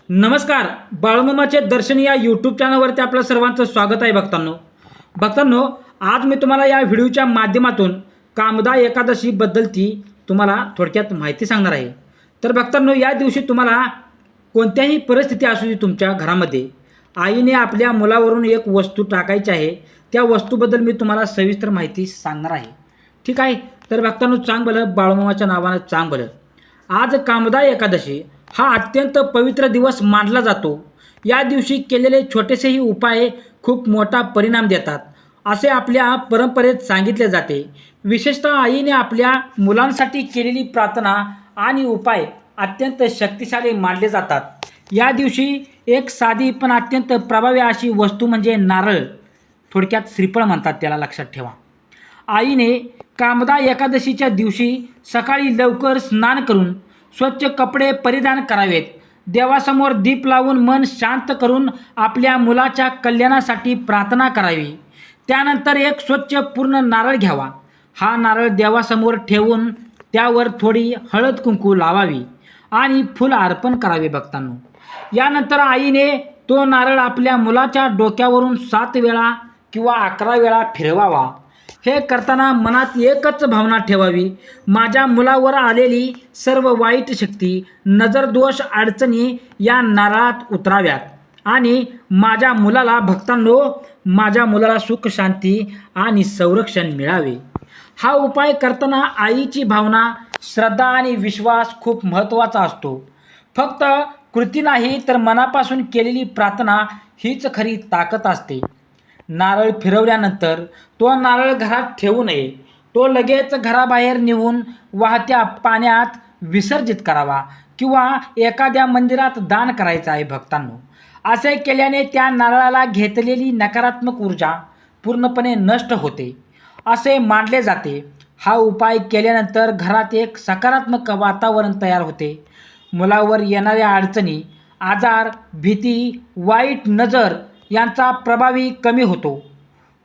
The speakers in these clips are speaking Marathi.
नमस्कार. बाळूमामाचे दर्शन या यूट्यूब चॅनलवरती आपलं सर्वांचं स्वागत आहे. भक्तांनो, आज मी तुम्हाला या व्हिडिओच्या माध्यमातून कामदा एकादशीबद्दलची तुम्हाला थोडक्यात माहिती सांगणार आहे. तर भक्तांनो, या दिवशी तुम्हाला कोणत्याही परिस्थिती असू दे तुमच्या घरामध्ये आईने आपल्या मुलावरून एक वस्तू टाकायची आहे. त्या वस्तूबद्दल मी तुम्हाला सविस्तर माहिती सांगणार आहे. ठीक आहे. तर भक्तांनो, चांग भलं बाळूमामाच्या नावानं चांग भलं. आज कामदा एकादशी हा अत्यंत पवित्र दिवस मानला जातो. या दिवशी केलेले छोटेसेही उपाय खूप मोठा परिणाम देतात असे आपल्या परंपरेत सांगितले जाते. विशेषतः आईने आपल्या मुलांसाठी केलेली प्रार्थना आणि उपाय अत्यंत शक्तिशाली मानले जातात. या दिवशी एक साधी पण अत्यंत प्रभावी अशी वस्तू म्हणजे नारळ, थोडक्यात श्रीफळ म्हणतात त्याला, लक्षात ठेवा. आईने कामदा एकादशीच्या दिवशी सकाळी लवकर स्नान करून स्वच्छ कपडे परिधान करावेत. देवासमोर दीप लावून मन शांत करून आपल्या मुलाच्या कल्याणासाठी प्रार्थना करावी. त्यानंतर एक स्वच्छ पूर्ण नारळ घ्यावा. हा नारळ देवासमोर ठेवून त्यावर थोडी हळद कुंकू लावावी आणि फूल अर्पण करावे. भक्तांनो, यानंतर आईने तो नारळ आपल्या मुलाच्या डोक्यावरून 7 वेळा किंवा 11 वेळा फिरवावा. हे करताना मनात एकच भावना ठेवावी, माझ्या मुलावर आलेली सर्व वाईट शक्ती, नजर दोष, अडचणी या नारळात उतराव्यात आणि माझ्या मुलाला सुख, शांती आणि संरक्षण मिळावे. हा उपाय करताना आईची भावना, श्रद्धा आणि विश्वास खूप महत्त्वाचा असतो. फक्त कृती नाही तर मनापासून केलेली प्रार्थना हीच खरी ताकद असते. नारळ फिरवल्यानंतर तो नारळ घरात ठेवू नये. तो लगेच घराबाहेर नेऊन वाहत्या पाण्यात विसर्जित करावा किंवा एखाद्या मंदिरात दान करायचं आहे. भक्तांनो, असे केल्याने त्या नारळाला घेतलेली नकारात्मक ऊर्जा पूर्णपणे नष्ट होते असे मानले जाते. हा उपाय केल्यानंतर घरात एक सकारात्मक वातावरण तयार होते. मुलावर येणाऱ्या अडचणी, आजार, भीती, वाईट नजर यांचा प्रभावी कमी होतो.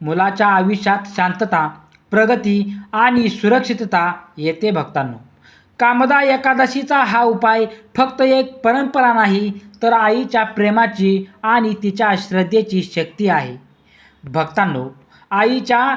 मुलाच्या आयुष्यात शांतता, प्रगती आणि सुरक्षितता येते. भक्तांनो, कामदा एकादशीचा हा उपाय फक्त एक परंपरा नाही तर आईच्या प्रेमाची आणि तिच्या श्रद्धेची शक्ती आहे. भक्तांनो, आईच्या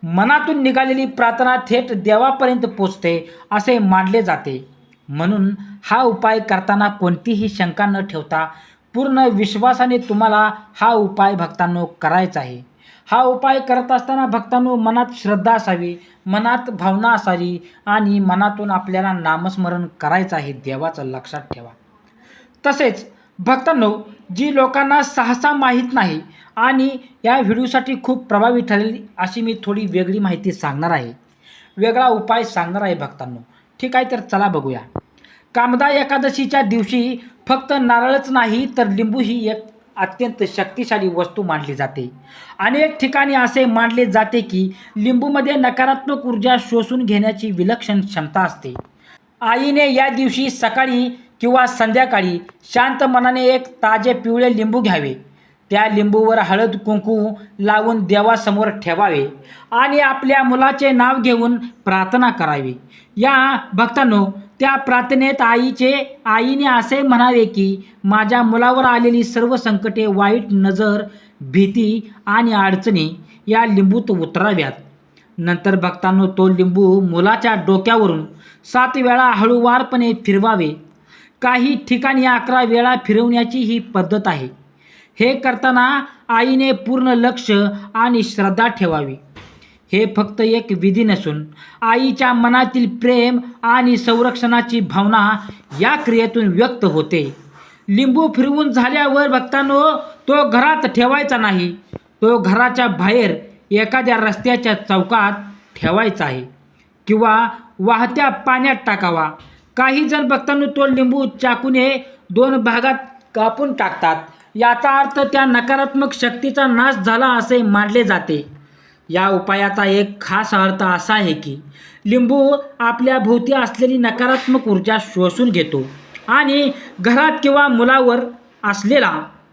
मनातून निघालेली प्रार्थना थेट देवापर्यंत पोचते असे मानले जाते. म्हणून हा उपाय करताना कोणतीही शंका न ठेवता पूर्ण विश्वासाने तुम्हाला हा उपाय भक्तांनो करायचा आहे. हा उपाय करत असताना भक्तांनो मनात श्रद्धा असावी, मनात भावना असावी आणि मनातून आपल्याला नामस्मरण करायचं आहे देवाचं, लक्षात ठेवा. तसेच भक्तांनो, जी लोकांना सहसा माहीत नाही आणि या व्हिडिओसाठी खूप प्रभावी ठरेल अशी मी थोडी वेगळी माहिती सांगणार आहे, वेगळा उपाय सांगणार आहे. भक्तांनो, ठीक आहे, तर चला बघूया. कामदा एकादशीच्या दिवशी फक्त नारळच नाही तर लिंबू ही एक अत्यंत शक्तिशाली वस्तू मानली जाते. अनेक ठिकाणी असे मानले जाते की लिंबूमध्ये नकारात्मक ऊर्जा शोषून घेण्याची विलक्षण क्षमता असते. आईने या दिवशी सकाळी किंवा संध्याकाळी शांत मनाने एक ताजे पिवळे लिंबू घ्यावे. त्या लिंबूवर हळद कुंकू लावून देवासमोर ठेवावे आणि आपल्या मुलाचे नाव घेऊन प्रार्थना करावी. या भक्तांनो, त्या प्रार्थनेत आईने असे म्हणावे की माझ्या मुलावर आलेली सर्व संकटे, वाईट नजर, भीती आणि अडचणी या लिंबूत उतराव्यात. नंतर भक्तांनो, तो लिंबू मुलाच्या डोक्यावरून 7 वेळा हळूवारपणे फिरवावे. काही ठिकाणी 11 वेळा फिरवण्याची ही पद्धत आहे. हे करताना आईने पूर्ण लक्ष आणि श्रद्धा ठेवावी. हे फक्त एक विधी नसून आईच्या मनातील प्रेम आणि संरक्षणाची भावना या क्रियेतून व्यक्त होते. लिंबू फिरवून झाल्यावर भक्तांनो, तो घरात ठेवायचा नाही, तो घराच्या बाहेर एखाद्या रस्त्याच्या चौकात ठेवायचा आहे किंवा वाहत्या पाण्यात टाकावा. काही जण भक्तांनो तो लिंबू चाकूने 2 भागात कापून टाकतात. याचा अर्थ त्या नकारात्मक शक्तीचा नाश झाला असे मानले जाते. या उपायाचा एक खास अर्थ असा आहे की लिंबू आपल्या भोवती असलेली नकारात्मक ऊर्जा शोषून घेतो आणि घरात किंवा मुलावर असलेला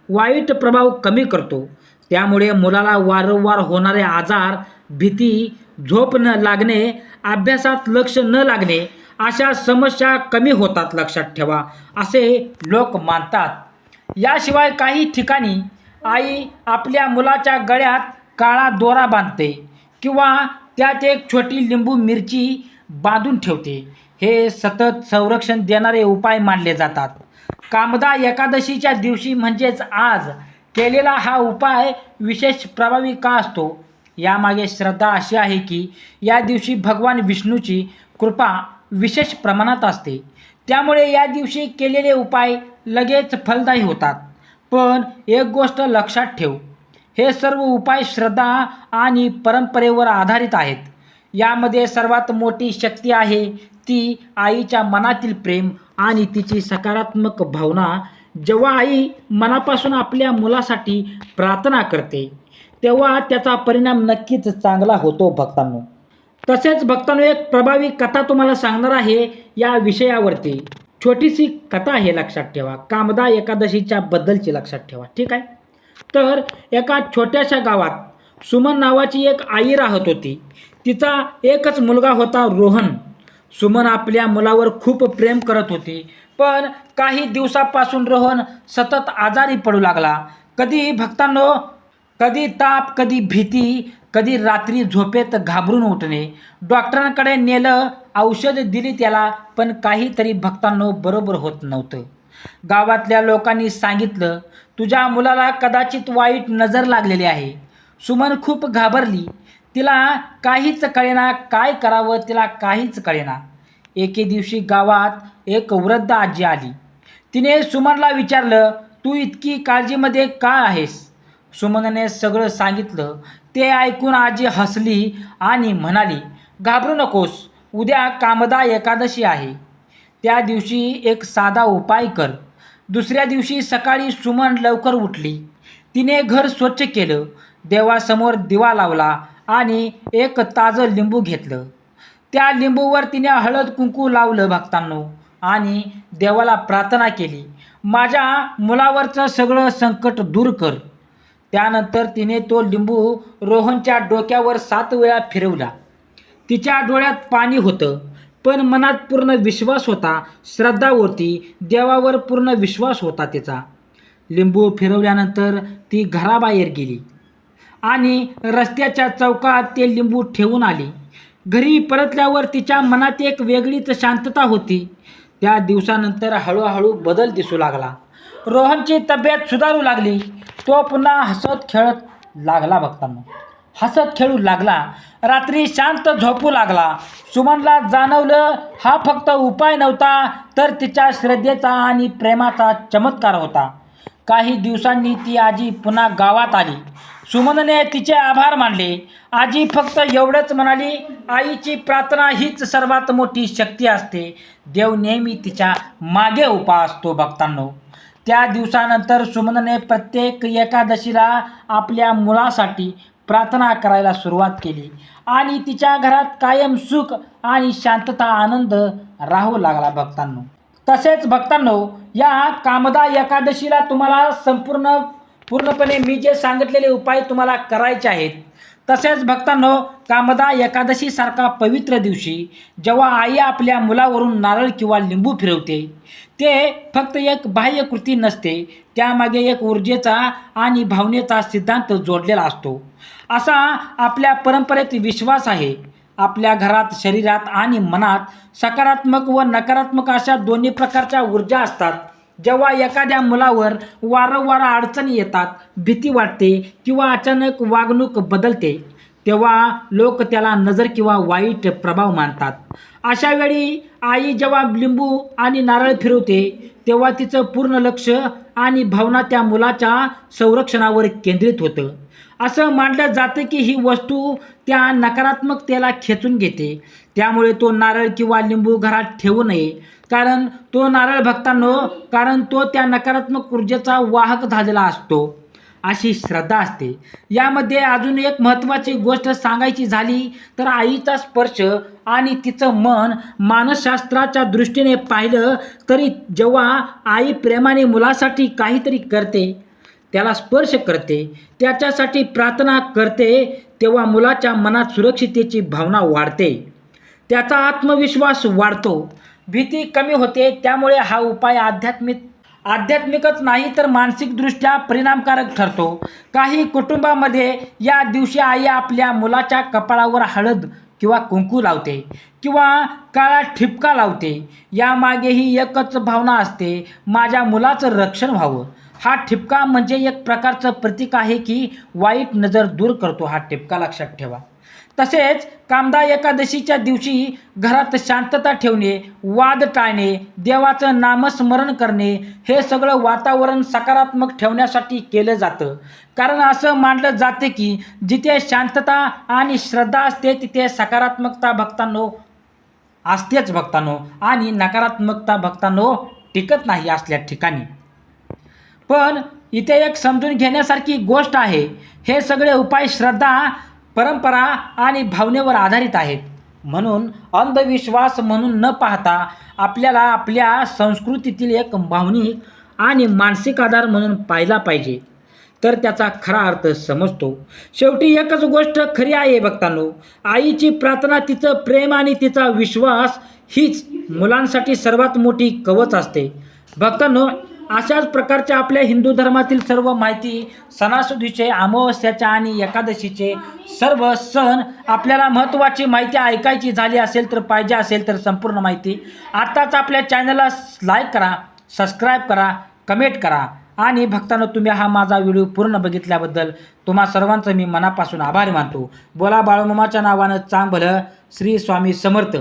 वाईट प्रभाव कमी करतो. त्यामुळे मुलाला वारंवार होणारे आजार, भीती, झोप न लागणे, अभ्यासात लक्ष न लागणे अशा समस्या कमी होतात, लक्षात ठेवा, असे लोक मानतात। याशिवाय काही ठिकाणी आई आपल्या मुलाच्या गळ्यात काळा दोरा बांधते किंवा त्यात एक छोटी लिंबू मिरची बांधून ठेवते। हे सतत संरक्षण देणारे उपाय मानले जातात। कामदा एकादशीच्या दिवशी म्हणजेच आज केलेला हा उपाय विशेष प्रभावी का असतो? यामागे श्रद्धा अशी आहे की या दिवशी भगवान विष्णूची कृपा विशेष प्रमाणात असते, त्यामुळे या दिवशी केलेले उपाय लगेच फलदायी होतात। पण एक गोष्ट लक्षात ठेव, हे सर्व उपाय श्रद्धा आणि परंपरेवर आधारित आहेत। यामध्ये सर्वात मोठी शक्ती आहे ती आईच्या मनातील प्रेम आणि तिची सकारात्मक भावना। जेव्हा आई मनापासून आपल्या मुलासाठी प्रार्थना करते तेव्हा त्याचा परिणाम नक्कीच चांगला होतो भक्तांनो। तसेच भक्तांनो, एक प्रभावी कथा तुम्हाला सांगणार आहे या विषयावरती। छोटीशी कथा आहे, लक्षात ठेवा, कामदा एकादशीच्या बद्दलची, लक्षात ठेवा, ठीक आहे। तर एका छोट्याशा गावात सुमन नावाची एक आई राहत होती। तिचा एकच मुलगा होता, रोहन। सुमन आपल्या मुलावर खूप प्रेम करत होती, पण काही दिवसापासून रोहन सतत आजारी पडू लागला। कधी ताप, कधी भीती, कधी रात्री झोपेत घाबरून उठणे। डॉक्टरांकडे नेलं, औषध दिली त्याला, पण काहीतरी भक्तांनो बरोबर होत नव्हतं। गावातल्या लोकांनी सांगितलं, तुझ्या मुलाला कदाचित वाईट नजर लागलेली आहे। सुमन खूप घाबरली, तिला काहीच कळेना, काय करावं तिला काहीच कळेना। एके दिवशी गावात एक वृद्ध आजी आली। तिने सुमनला विचारलं, तू इतकी काळजीमध्ये का आहेस? सुमनने सगळं सांगितलं। ते ऐकून आजी हसली आणि म्हणाली, घाबरू नकोस, उद्या कामदा एकादशी आहे, त्या दिवशी एक साधा उपाय कर। दुसऱ्या दिवशी सकाळी सुमन लवकर उठली। तिने घर स्वच्छ केलं, देवासमोर दिवा लावला आणि एक ताजं लिंबू घेतलं। त्या लिंबूवर तिने हळद कुंकू लावलं भक्तांनो, आणि देवाला प्रार्थना केली, माझ्या मुलावरचं सगळं संकट दूर कर। त्यानंतर तिने तो लिंबू रोहनच्या डोक्यावर 7 वेळा फिरवला। तिच्या डोळ्यात पाणी होतं, पण मनात पूर्ण विश्वास होता, श्रद्धा होती, देवावर पूर्ण विश्वास होता तिचा। लिंबू फिरवल्यानंतर ती घराबाहेर गेली आणि रस्त्याच्या चौकात ते लिंबू ठेवून आली। घरी परतल्यावर तिच्या मनात एक वेगळीच शांतता होती। त्या दिवसानंतर हळूहळू बदल दिसू लागला। रोहनची तब्येत सुधारू लागली, तो पुन्हा हसत खेळत लागला भक्तांनो, हसत खेळू लागला, रात्री शांत झोपू लागला। सुमनला जाणवलं, हा फक्त उपाय नव्हता, तर तिच्या श्रद्धेचा आणि प्रेमाचा चमत्कार होता। काही दिवसांनी ती आजी पुन्हा गावात आली। सुमनने तिचे आभार मानले। आजी फक्त एवढंच म्हणाली, आईची प्रार्थना हीच सर्वात मोठी शक्ती असते, देव नेहमी तिच्या मागे उभा असतो भक्तांनो। त्या दिवसानंतर सुमनने प्रत्येक एकादशीला आपल्या मुलासाठी प्रार्थना करायला सुरुवात केली आणि तिच्या घरात कायम सुख आणि शांतता, आनंद राहू लागला भक्तांनो। तसेच भक्तांनो, या कामदा एकादशीला तुम्हाला पूर्णपणे मी जे सांगितलेले उपाय तुम्हाला करायचे आहेत। तसेच भक्तांनो, कामदा एकादशी सारखा पवित्र दिवशी जेव्हा आई आपल्या मुलावरून नारळ किंवा लिंबू फिरवते, ते फक्त एक बाह्य कृती नसते, त्यामागे एक ऊर्जेचा आणि भावनेचा सिद्धांत जोडलेला असतो, असा आपल्या परंपरेत विश्वास आहे। आपल्या घरात, शरीरात आणि मनात सकारात्मक व नकारात्मक अशा दोन्ही प्रकारच्या ऊर्जा असतात। जेव्हा एखाद्या मुलावर वारंवार अडचणी येतात, भीती वाटते किंवा अचानक वागणूक बदलते, तेव्हा लोक त्याला नजर किंवा वाईट प्रभाव मानतात। अशा वेळी आई जेव्हा लिंबू आणि नारळ फिरवते, तेव्हा तिचं पूर्ण लक्ष आणि भावना त्या मुलाच्या संरक्षणावर केंद्रित होतं। असं मानलं जातं की ही वस्तू त्या नकारात्मकतेला खेचून घेते, त्यामुळे तो नारळ किंवा लिंबू घरात ठेवू नये, कारण तो त्या नकारात्मक ऊर्जेचा वाहक झालेला असतो, अशी श्रद्धा असते। यामध्ये अजून एक महत्त्वाची गोष्ट सांगायची झाली तर आईचा स्पर्श आणि तिचं मन। मानसशास्त्राच्या दृष्टीने पाहिलं तरी जेव्हा आई प्रेमाने मुलासाठी काहीतरी करते, त्याला स्पर्श करते, त्याच्यासाठी प्रार्थना करते, तेव्हा मुलाच्या मनात सुरक्षिततेची भावना वाढते, त्याचा आत्मविश्वास वाढतो, भीती कमी होते. त्यामुळे हा उपाय आध्यात्मिकच नाही तर मानसिकदृष्ट्या परिणामकारक ठरतो. काही कुटुंबामध्ये या दिवशी आई आपल्या मुलाच्या कपाळावर हळद किंवा कुंकू लावते किंवा काळा ठिपका लावते. यामागेही एकच भावना असते, माझ्या मुलाचं रक्षण व्हावं. हा ठिपका म्हणजे एक प्रकारचं प्रतीक आहे की वाईट नजर दूर करतो. हा ठिपका लक्षात ठेवा. तसेच कामदा एकादशीच्या दिवशी घरात शांतता ठेवणे, वाद टाळणे, देवाचं नामस्मरण करणे हे सगळं वातावरण सकारात्मक ठेवण्यासाठी केलं जातं. कारण असं मानलं जाते की जिथे शांतता आणि श्रद्धा असते तिथे सकारात्मकता भक्तांनो आणि नकारात्मकता भक्तांनो टिकत नाही असल्या ठिकाणी. पण इथे एक समजून घेण्यासारखी गोष्ट आहे, हे सगळे उपाय श्रद्धा, परंपरा आणि भावनेवर आधारित आहेत. म्हणून अंधविश्वास म्हणून न पाहता आपल्याला आपल्या संस्कृतीतील एक भावनिक आणि मानसिक आधार म्हणून पाहिला पाहिजे, तर त्याचा खरा अर्थ समजतो. शेवटी एकच गोष्ट खरी आहे भक्तांनो, आईची प्रार्थना, तिचं प्रेम आणि तिचा विश्वास हीच मुलांसाठी सर्वात मोठी कवच असते. भक्तांनो, अशाच प्रकारच्या आपल्या हिंदू धर्मातील सर्व माहिती, सणासुदीचे, अमावस्याच्या आणि एकादशीचे सर्व सण, आपल्याला महत्त्वाची माहिती ऐकायची झाली असेल तर, पाहिजे असेल तर संपूर्ण माहिती आत्ताच आपल्या चॅनलला लाईक करा, सबस्क्राईब करा, कमेंट करा. आणि भक्तांनो, तुम्ही हा माझा व्हिडिओ पूर्ण बघितल्याबद्दल तुम्हा सर्वांचं मी मनापासून आभार मानतो. बोला बाळूमामाच्या नावानं चांग भलं. श्री स्वामी समर्थ.